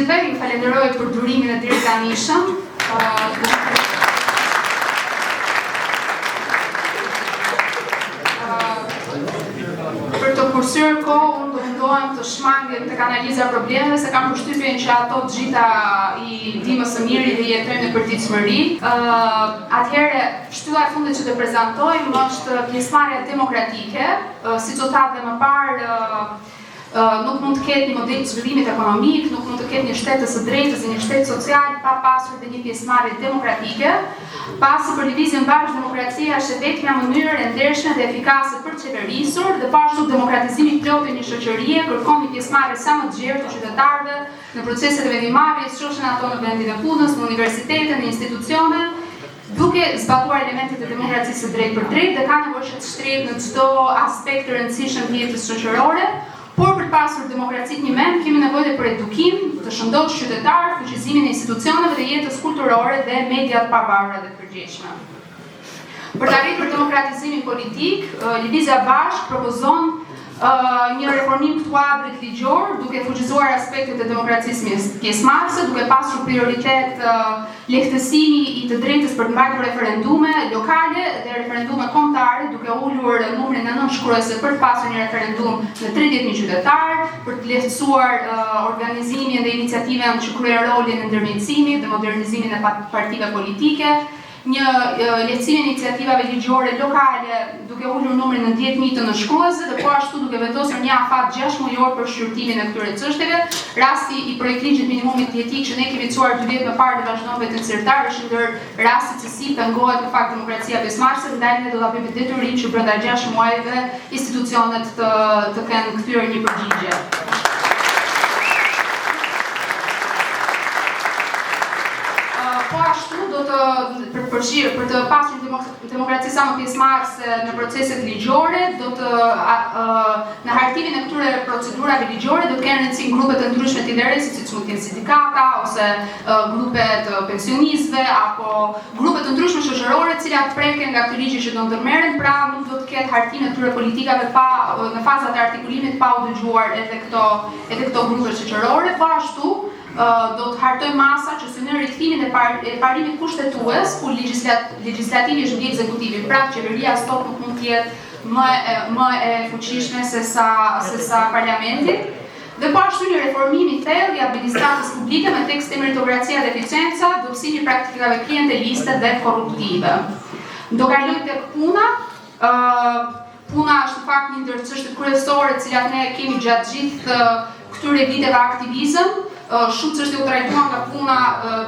gjithëve, ju falenderoj për durimin e deri tanishëm. Për të kursyer kohë, unë do mundohem të shmangem tek analiza problemeve, se kam përshtypjen që ato të gjitha i di më së miri dhe jetojnë në përditshmëri. Atëherë, shtylla e fundit që të prezantojmë është pjesëmarrja demokratike, siç u tha dhe më parë, nuk mund të ketë një model të zhvillimit ekonomik, nuk mund të ketë një shtet të së drejtës dhe një shtet social pa pasur dhe një pjesëmarrje demokratike. Pasi për lëvizjen bashkë demokracia është vetmja mënyrë e ndershme dhe efikase për të qeverisur, dhe pashtu demokratizimi plot e një shoqërie kërkon një pjesëmarrje sa më të gjerë të qytetarëve në proceset e vendimmarrjes, qofshin ato në vendin e punës, në universitete, në institucione, duke zbatuar elementet e demokracisë së drejtë për drejtë dhe ka nevojë që të shtrehet në çdo aspekt të rëndësishëm të jetës shoqërore. Por për të pasur demokracitë një mend, kemi nevojë dhe për edukim, të shëndosh qytetar, fuqizimin e institucioneve dhe jetës kulturore dhe mediat pavarura dhe të përgjithshme. Për të arritur demokratizimin politik, Lëvizja Bashkë propozon një reformim të kuadrit ligjor, duke fuqizuar aspektet e demokracisë pjesëmarrëse, duke pasur prioritet lehtësimi i të drejtës për të mbajtur referendume lokale dhe referendume kombëtare, duke ulur numrin e nënshkruese për të pasur një referendum në 30.000 qytetar, për të lehtësuar organizimin dhe iniciativën që kryejnë rolin e ndërmjetësimit dhe modernizimin e partive politike, një lehtësim e iniciativave ligjore lokale duke ulur numrin në 10.000 të nënshkruesve dhe po ashtu duke vendosur një afat 6 mujor për shqyrtimin e këtyre çështjeve. Rasti i projektligjit minimumit jetik që ne kemi çuar 2 vjet më parë dhe vazhdon vetëm nxirtar është ndër rastet se si pengohet në fakt demokracia pjesëmarrëse, ndaj ne do ta bëjmë detyrim që brenda 6 muajve institucionet të kenë kthyer një përgjigje. Po ashtu do të për të pasur demokraci sa më pjesëmarrëse në proceset ligjore, do të në hartimin e këtyre procedurave ligjore do të kenë rëndësi grupe të ndryshme të interesit, siç mund të jenë sindikata ose grupe të pensionistëve apo grupe të ndryshme shoqërore, të cilat preken nga ky ligj që do ndërmerren, pra nuk do të ketë hartim e këtyre politikave pa në fazat e artikulimit pa u dëgjuar edhe këto grupe shoqërore. Po ashtu do të hartoj masa që synon rikthimin e parimit kushtetues, ku legislativi është mbi ekzekutivi, pra qeveria sot nuk mund të jetë më e fuqishme se sa parlamenti. Dhe po ashtu një reformim i thellë i administratës publike me tekste meritokracia dhe eficienca, dobësimi i praktikave klienteliste dhe korruptive. Do kaloj tek puna. Puna është në fakt një ndër çështjet kryesore të cilat ne kemi gjatë gjithë këtyre viteve aktivizëm. Shumë çështje u trajtuan nga puna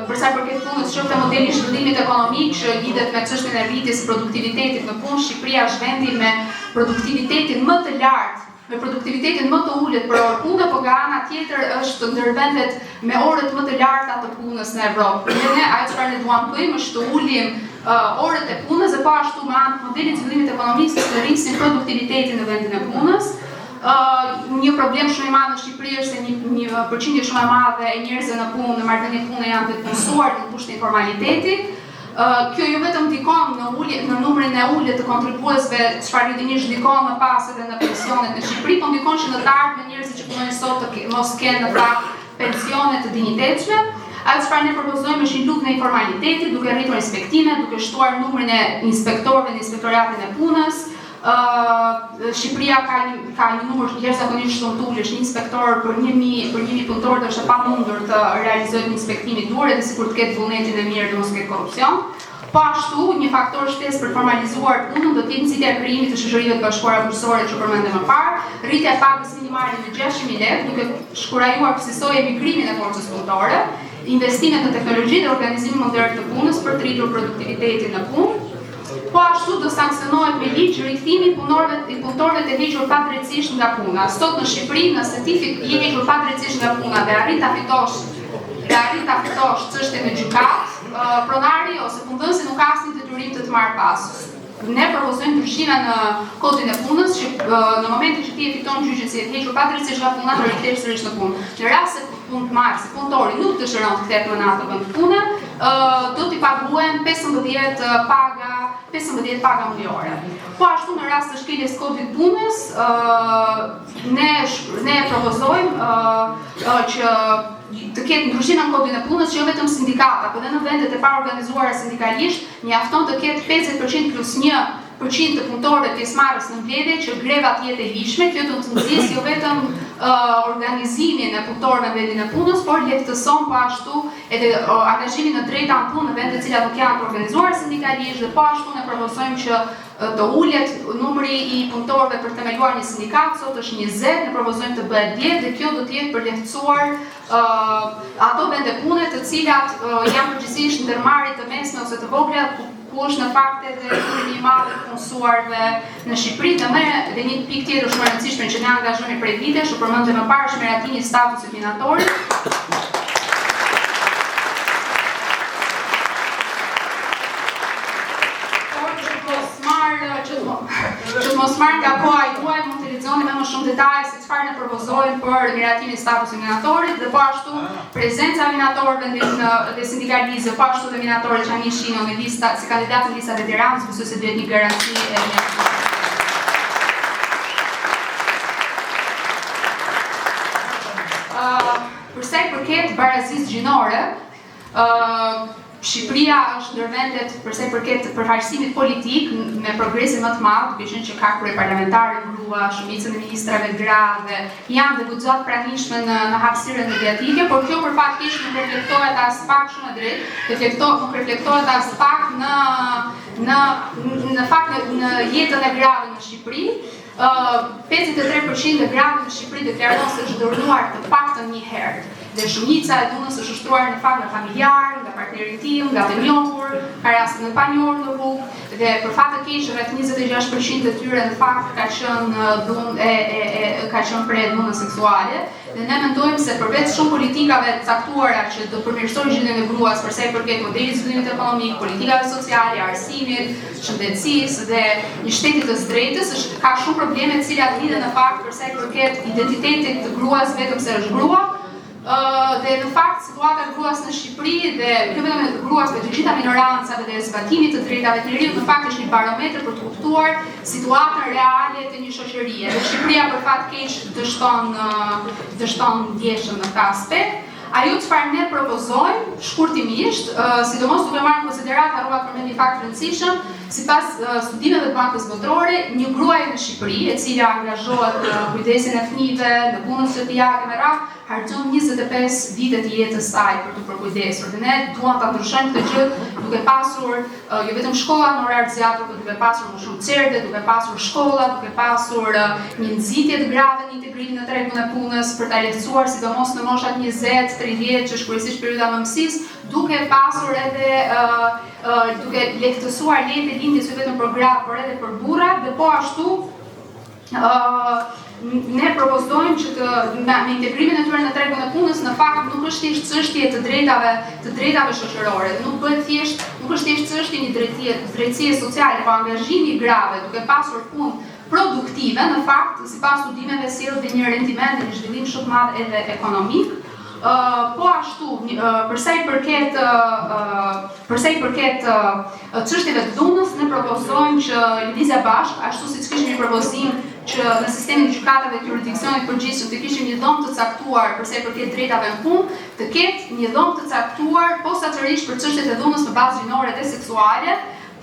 për sa i përket punës, qoftë modeli i zhvillimit ekonomik që lidhet me çështjen e rritjes së produktivitetit në punë. Shqipëria është vendi me produktivitetin më të lartë, me produktivitetin më të ulët për orë pune, por nga ana tjetër është ndër vendet me orët më të larta të punës në Evropë. Ne ajo çfarë ne duam të bëjmë është të ulim orët e punës dhe po ashtu me anë të modelit të zhvillimit ekonomik të rrisim produktivitetin në vendin e punës. Një problem shumë i madh në Shqipëri është se një përqindje shumë e madhe e njerëzve në punë, në marrëdhënie pune janë të punësuar në kushte informalitetit. Kjo jo vetëm ndikon në numrin e ulët të kontribuesve, çfarë rrjedhimisht ndikon më pas edhe në pensionet në Shqipëri, por ndikon që në të ardhmen njerëzit që punojnë sot të mos kenë në fakt pensione të dinjitetshme. Ajo çfarë ne propozojmë është një luftë në informalitetit, duke rritur inspektimet, duke shtuar numrin e inspektorëve në inspektoratin e punës. Shqipëria ka një numër jashtëzakonisht shumë të ulët, një inspektor për 1.000 punëtorë do është pamundur të realizojë një inspektim i dur edhe sikur të ketë vullnetin e mirë dhe mos ketë korrupsion. Po ashtu, një faktor shtesë për formalizuar punën do të jetë nxitja e krijimit të shoqërive të bashkuara bujqësore që përmendëm më parë, rritja e pagës minimale në 600.000 lekë, duke shkurajuar kësaj emigrimin e forcës punëtore, investimet në teknologji dhe organizimin modern të punës për të rritur produktivitetin në punë. Po ashtu do sanksionohet me ligj rikthimi i punëtorëve të hequr padrejtisht nga puna. Sot në Shqipëri, nëse ti je hequr padrejtisht nga puna dhe arrin ta fitosh çështjen në gjykat, pronari ose punëdhënësi nuk ka asnjë detyrim të marrë pas. Ne propozojmë ndryshime në kodin e punës që në momentin që ti e fiton gjyqin si e hequr padrejtisht nga puna, të rikthesh sërish në punë. Në rast se punëtori nuk dëshiron të kthehet më në atë vend pune, do t'i paguhen 15 paga 15 paga mujore. Po ashtu në rast të shkeljes kodit punës, ne propozojmë që të ketë ndryshime në kodin e punës që jo vetëm sindikata, por edhe në vendet e paorganizuara sindikalisht, mjafton të ketë 50% plus 1% të punëtorëve pjesëmarrës në mbledhje që grevat jetë e lishme, kjo do të nxjisë jo vetëm organizimin e punëtorëve në vendin e punës, por lehtëson po ashtu edhe angazhimin në drejta në punë në vende të cilat nuk janë të organizuara sindikalisht dhe po ashtu ne propozojmë që të ulet numri i punëtorëve për të themeluar një sindikat, sot është 20, ne propozojmë të bëhet 10 dhe kjo do të jetë për lehtësuar ato vende pune të cilat janë përgjithsisht ndërmarrje të mesme ose të vogla ku është në fakt edhe numri i madh të punësuarve në Shqipëri. Dhe një pikë tjetër shumë e rëndësishme që ne angazhohemi prej vitesh, u përmendëm më parë shmeratimi i statusit minatorit. Që të mos marrë nga koha juaj, mund të lexoni me më shumë detaje se çfarë ne propozojmë për miratimin e statusit minatorit dhe po ashtu prezenca e minatorëve dhe sindikalizë, po ashtu dhe minatorët që janë ishin në lista si kandidatë në listat e Tiranës, besoj se duhet një garanci e përsa i përket barazisë gjinore, Shqipëria është ndër vendet përsa i përket përfaqësimit politik me progresin më të madh, duke qenë që ka kryeparlamentare grua, shumicën e ministrave gra dhe janë dhe guxat pranishme në hapësirën mediatike, por kjo për fat keq nuk reflektohet as pak shumë e drejtë, nuk reflektohet as pak në jetën e grave në Shqipëri. 53% e grave në Shqipëri deklaron se është dërnuar të paktën një herë. Dhe shumica e dhunës është ushtruar në fakt nga familjar, nga partneri i tij, nga të njohur, ka raste në panjohur në rrugë, dhe për fat të keq rreth 26% e tyre në fakt ka qenë prej dhunës seksuale. Dhe ne mendojmë se përveç shumë politikave të caktuara që do përmirësojnë gjendjen e gruas përsa i përket modelit zhvillimit ekonomik, politikave sociale, arsimit, shëndetësisë dhe një shteti të drejtës, ka shumë probleme të cilat lidhen në fakt përsa i përket identitetit të gruas vetëm se është grua. Dhe në fakt situata e gruas në Shqipëri dhe jo vetëm e gruas me të gjitha minorancave dhe zbatimit të drejtave të njeriut në fakt është një barometër për të kuptuar situatën reale të një shoqërie. Dhe Shqipëria për fat keq dështon ndjeshëm në këtë aspekt. Ajo çfarë ne propozojmë shkurtimisht, sidomos duke marrë në konsiderat harrova të përmend një fakt rëndësishëm, sipas studimeve të Bankës Botërore, një gruaje në Shqipëri, e cila angazhohet në kujdesin e fëmijëve, në punën sociale me radhë, harxhon 25 vite të jetës saj për të përkujdesur. Dhe ne duam ta ndryshojmë këtë gjë duke pasur jo vetëm shkolla në orar të zgjatur, por duke pasur më shumë certe, duke pasur shkolla, duke pasur një nxitje të grave në integrimin në tregun e punës për ta lehtësuar sidomos në moshat 20, 30 që është kryesisht perioda mëmësisë, duke pasur edhe duke lehtësuar lejet e lindjes jo vetëm për gratë, por edhe për burrat dhe po ashtu ne propozojmë që me integrimin e tyre në tregun e punës në fakt nuk është thjesht çështje të drejtave shoqërore, nuk është thjesht çështje një drejtësie sociale, por angazhimi grave duke pasur punë produktive, në fakt sipas studimeve sjell dhe një rendiment dhe një zhvillim shumë të madh edhe ekonomik. Po ashtu, përsa i përket çështjeve të dhunës, ne propozojmë që Lëvizja Bashk, ashtu siç kishim një propozim që në sistemin e gjykatave të jurisdiksionit përgjithshëm të kishim një dhomë të caktuar përsa i përket drejtave në punë, të ketë një dhomë të caktuar posaçërisht për çështjet e dhunës në bazë gjinore dhe seksuale,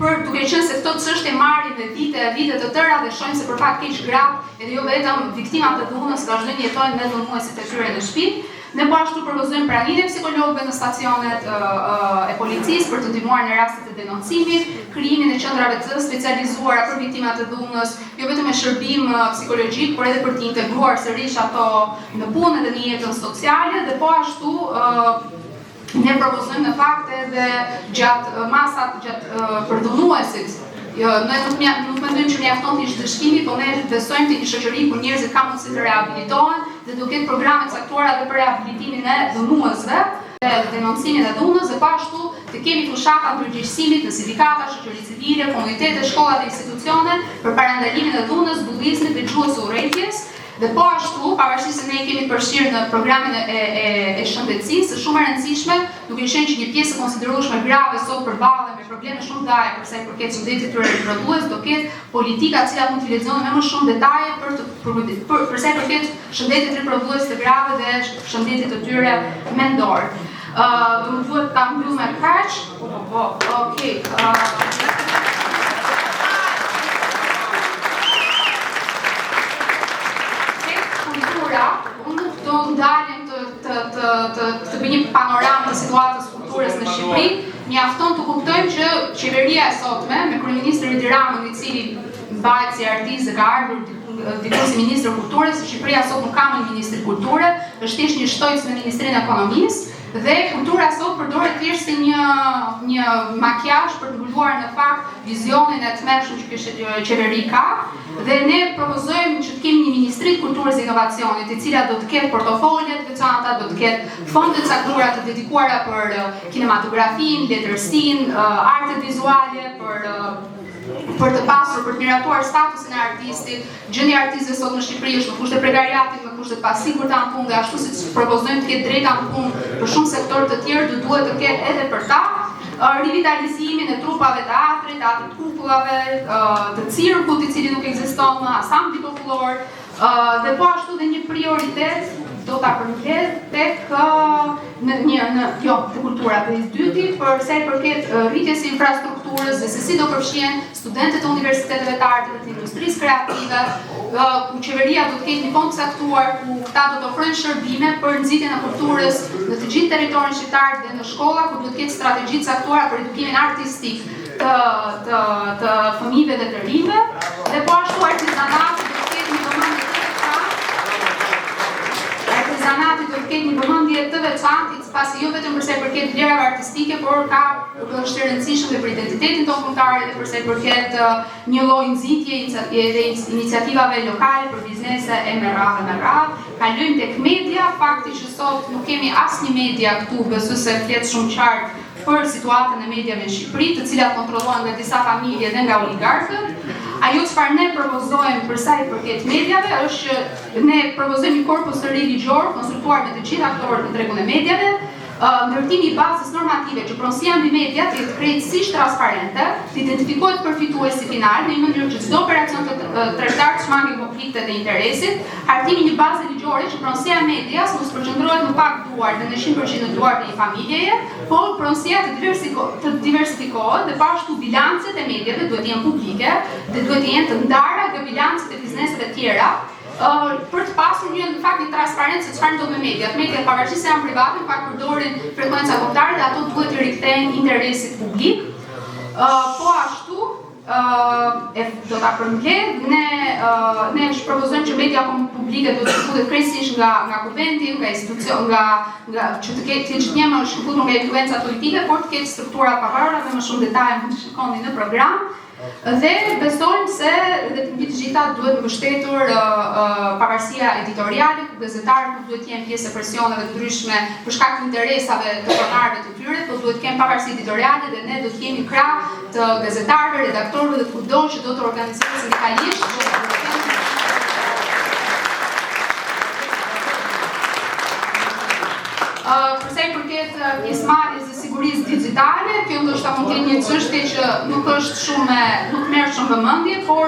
për duke qenë se këto çështje marrin dhe vite të tëra dhe shohim se për fat keq gratë edhe jo vetëm viktimat e dhunës vazhdojnë jetojnë me dhunuesit e tyre në shtëpi. Ne po ashtu propozojmë pranimin e psikologëve në stacionet e policisë për të ndihmuar në rastet e denoncimit, krijimin e qendrave të specializuara për viktimat e dhunës, jo vetëm me shërbim psikologjik, por edhe për të integruar sërish ato në punë dhe në jetën sociale dhe po ashtu ne propozojmë në fakt edhe gjatë për dhunuesit. Ne nuk mendojmë që mjafton të ishte dëshkimi, por ne besojmë te një shoqëri ku njerëzit kanë mundësi të rehabilitohen dhe do ketë programe të caktuara edhe për rehabilitimin e dhunuesve, denoncimin e dhunës dhe po ashtu të kemi fushata përgjegjësimit në sindikata, shoqëri civile, komunitete, shkolla dhe institucione për parandalimin e dhunës, bullizmit dhe gjuhës së urrëties. Dhe po ashtu, pavarësisht se ne kemi përfshirë në programin e shëndetësisë, shumë e rëndësishme, duke qenë që një pjesë e konsiderueshme grave sot përballen me probleme shumë ndaje për sa i përket shëndetit tyre riprodhues, do ketë politika të cilat mund t'i lexojnë me më shumë detaje për sa i përket shëndetit riprodhues të grave dhe shëndetit të tyre mendor. Do më duhet ta mbyll me kaq. Okej. Unë nuk do ndalim të bëjmë një panoramë të situatës kulturës në Shqipëri. Mjafton të kuptojmë që qeveria e sotme, me kryeministrin Edi Ramën, i cili mbajt si artist dhe ka ardhur diku si ministër kulturës, Shqipëria sot nuk ka më ministër kulture, është thjesht një shtojës me Ministrinë e Ekonomisë, dhe kultura sot përdoret thjesht si një makjazh për të mbuluar në fakt vizionin e tmerrshëm që kjo qeveri ka, dhe ne propozojmë që të kemi një Ministri të Kulturës dhe Inovacionit, e cila do të ketë portofolje të veçanta, do të ketë fonde të caktuara të dedikuara për kinematografin, letërsinë, artet vizuale, për të pasur, për të miratuar statusin e artistit. Gjendja e artistëve sot në Shqipëri është në kushte prekariatit, në kushte të pasigurta në punë, dhe ashtu siç propozojmë të ketë drejta në punë për shumë sektorë të tjerë, duhet të ketë edhe për ta rivitalizimin e trupave të teatrit, të kupullave, të cirkut, i cili nuk ekziston më, ansambli popullor, dhe po ashtu dhe një prioritet do ta përmbledh tek të kultura dhe i dyti për sa i përket rritjes së infrastrukturës dhe se si do përfshihen studentët e universiteteve të arteve, të industrisë kreative, ku qeveria do të ketë një fond të caktuar ku këta do të ofrojnë shërbime për nxitjen e kulturës në të gjithë territorin shqiptar dhe në shkolla, ku do të ketë strategji të caktuara për edukimin artistik të fëmijëve dhe të rinjve, dhe po ashtu artizanati do të ketë një vëmendje Artizanati do të ketë një vëmendje të veçantë, pasi jo vetëm për sa i përket vlerave artistike, por ka është e rëndësishme për identitetin tonë kombëtar dhe për sa i përket një lloj nxitje dhe iniciativave lokale për biznese e me radhë. Kalojmë tek media, fakti që sot nuk kemi asnjë media këtu, besoj se flet shumë qartë për situatën e mediave në Shqipëri, të cilat kontrollohen nga disa familje dhe nga oligarkët. Ajo çfarë ne propozojmë për sa i përket mediave është që ne propozojmë një korpus të ri ligjor, konsultuar me të gjithë aktorët në tregun e mediave, ndërtimi i bazës normative që pronësia mbi media të jetë krejtësisht transparente, të identifikohet përfituesi final në një mënyrë që çdo operacion tregtar të shmangë konfliktet e interesit, hartimi një baze ligjore që pronësia e medias mos përqendrohet në pak duar dhe në 100% në duart e një familjeje, por pronësia të diversifikohet dhe pashtu bilancet e mediave duhet të jenë publike dhe duhet të jenë të ndara nga bilancet e bizneseve tjera, për të pasur një në fakt një transparencë se çfarë ndodh me mediat. Mediat pavarësisht se janë private, në fakt përdorin frekuenca kombëtare dhe ato duhet të rikthehen interesit publik. Po ashtu do ta përmbledh, ne propozojmë që media publike do të shkputet krejtësisht nga kuvendit, nga institucion, nga që të ketë që një më shkputur nga influenca politike, por të ketë struktura të pavarura dhe më shumë detaje mund të shikoni në program. Dhe besojmë se dhe të mbi të gjitha duhet mbështetur pavarësia editoriale, ku gazetarët nuk duhet të jenë pjesë e presioneve të ndryshme për shkak të interesave të pronarëve të tyre, por duhet të kenë pavarësi editoriale dhe ne do të jemi krah të gazetarëve, redaktorëve dhe kudo që do të organizohet sindikalisht. Përsa i përket pjesëmarrjes dhe sigurisë digjitale, kjo ndoshta mund të jenë një çështje që nuk merr shumë vëmendje, por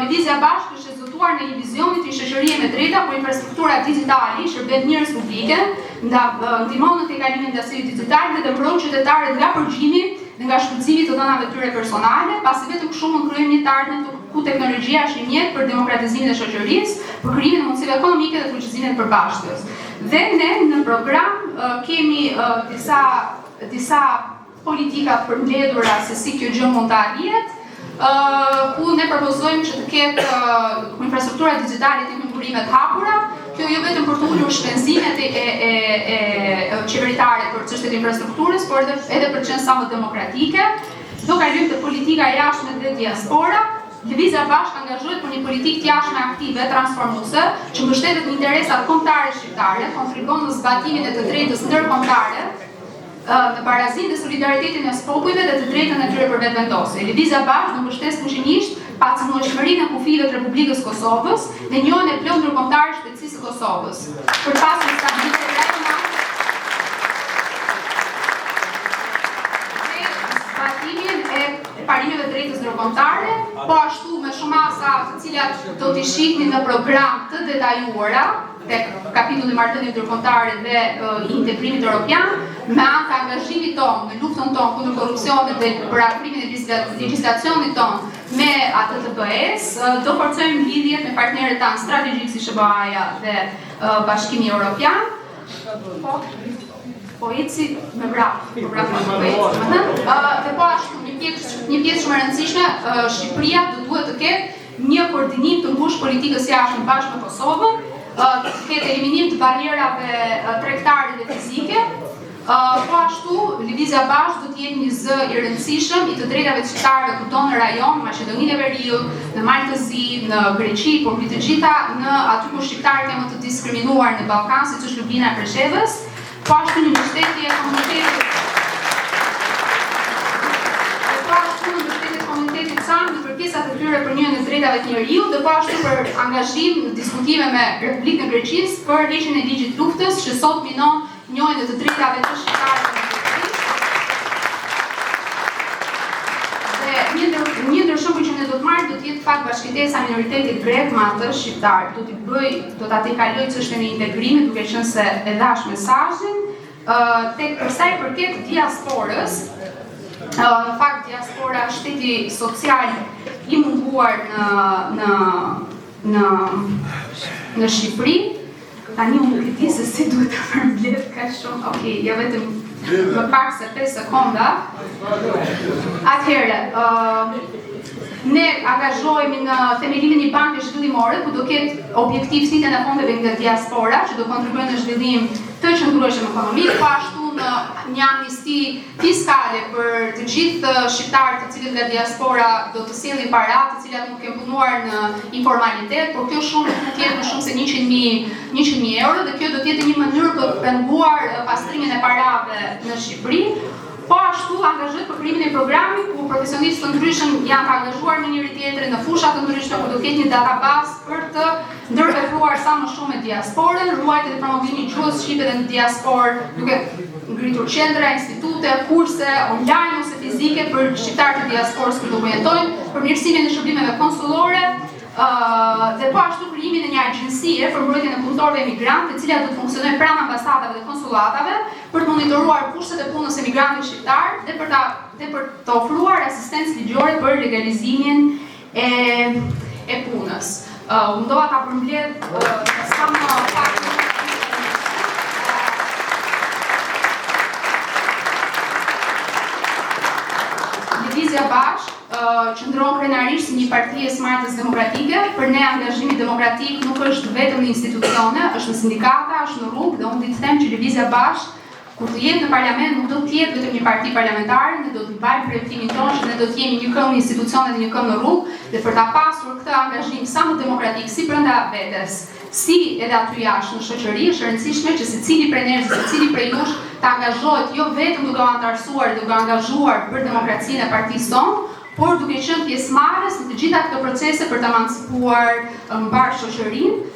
Lëvizja Bashkë është zgjuar në një vizion të shoqërie me drejta, por infrastruktura digjitale shërben njerëz publike, ndihmon në tejkalimin e ndasëve digjitale dhe mbron qytetarët nga përgjimi dhe nga shfrytëzimi të dhënave tyre personale, pasi vetëm kështu mund krijojmë një të ardhmen ku teknologjia është një mjet për demokratizimin e shoqërisë, për krijimin e mundësive ekonomike dhe fuqizimin e përbashkëtës. Dhe ne në program kemi disa politika të përmbledhura se si kjo gjë mund të arrihet, ku ne propozojmë që të ketë infrastruktura digjitale të mburime të hapura. Kjo jo vetëm për të ulur shpenzimet e qeveritare për çështjet e infrastrukturës, por edhe për të qenë sa më demokratike. Do kalojmë te politika e jashtme dhe diaspora. Lëvizja Bashkë angazhohet për një politikë të jashtme aktive, transformuese, që mbështetet në interesat kombëtare shqiptare, kontribon në zbatimin e të drejtës ndërkombëtare, në barazinë dhe solidaritetin e popujve dhe të drejtën e tyre për vetvendosje. Lëvizja Bashkë do mbështes fuqimisht pacënueshmërinë e kufive të Republikës Kosovës dhe njëon e plot ndërkombëtar shtetësisë së Kosovës. Për pasur stabilitet rajonale e parimeve drejtës ndërkombëtare, po ashtu me shumasa të cilat do t'i shihni në program të detajuara tek kapitulli marrëdhënieve ndërkombëtare dhe i integrimit evropian, me anë të angazhimit tonë në luftën tonë kundër korrupsionit dhe për afrimin e legjislacionit tonë me atë të BE-s, do forcojmë lidhjet me partnerët tanë strategjik si SBA-ja dhe Bashkimi Evropian. Po eci me vrap, dhe po ashtu një pjesë shumë e rëndësishme, Shqipëria duhet të ketë një koordinim të ngushtë politikës jashtme bashkë me Kosovën, të ketë eliminim të barierave tregtare dhe fizike, po ashtu lëvizja bashkë do të jetë një zë i rëndësishëm i të drejtave të shqiptarëve kudo në rajon, Maqedoninë e Veriut, në Malë të Zi, në Greqi, por mbi të gjitha në aty ku shqiptarët janë më të diskriminuar në Ballkan, siç është Lublina e Preshevës. Po ashtu një mbështetje e komunitetit sanë në kërkesat e tyre për njërin e drejtave të njeriut dhe po ashtu për angazhim në diskutime me Republikën e Greqisë për heqjen e ligjit luftës që sot minon njërin e të drejtave të shqiptarëve në Greqi. Dhe një ndër shembuj që ne do të marrim do të jetë fakt bashkëtesa e minoritetit grek me atë shqiptar. Do ta kaloj çështën e integrimit duke qenë se e dash mesazhin tek për sa i përket diasporës. Në fakt diaspora shteti social i munguar në Shqipëri. Tani unë nuk e di se si duhet të përmbledh kaq shumë. Okej, ja vetëm më pak se 5 sekonda. Atëherë, ne angazhohemi në themelimin e një banke zhvillimore ku do ketë objektiv snitjen e fondeve nga diaspora që do kontribuojnë në zhvillim të qëndrueshëm ekonomik, po ashtu në një amnisti fiskale për të gjithë shqiptarët të cilët nga diaspora do të sjellin para, të cilat nuk kanë punuar në informalitet, por kjo shumë nuk jetë më shumë se 100.000 euro dhe kjo do të jetë një mënyrë për të penguar pastrimin e parave në Shqipëri. Po ashtu angazhohet për krijimin e programit ku profesionistë të ndryshëm janë të angazhuar me njëri tjetrin në fusha të ndryshme ku do ketë një database për të ndërvepruar sa më shumë me diasporën, ruajtje dhe promovimi i gjuhës shqipe dhe në diasporë, duke ngritur qendra, institute, kurse online ose fizike për shqiptarët e diasporës që do jetojnë, përmirësimin e shërbimeve konsullore, dhe po ashtu krijimin e një agjencie për mbrojtjen e punëtorëve emigrantë, e cila do të funksionojë pranë ambasadave dhe konsullatave për të monitoruar kushtet e punës emigrantëve shqiptar dhe për të ofruar asistencë ligjore për legalizimin e punës. Mundova ta përmbledh sa më pak. Lëvizja bashkë qëndron krenarisht si një parti e smartës demokratike. Për ne angazhimi demokratik nuk është vetëm në institucione, është në sindikata, është në rrugë dhe unë di të them që Lëvizja bashkë kur të jetë në parlament nuk do të jetë vetëm një parti parlamentare, ne do të bëjmë projektimin tonë që ne do të jemi një këmbë në institucione dhe një këmbë në rrugë dhe për ta pasur këtë angazhim sa më demokratik si brenda vetes, si edhe aty jashtë në shoqëri, është e rëndësishme që secili prej nesh, secili prej jush të angazhohet jo vetëm duke u antarësuar, duke u angazhuar për demokracinë e partisë tonë, por duke qenë pjesëmarrës në të gjitha këto procese për të emancipuar mbar shoqërinë.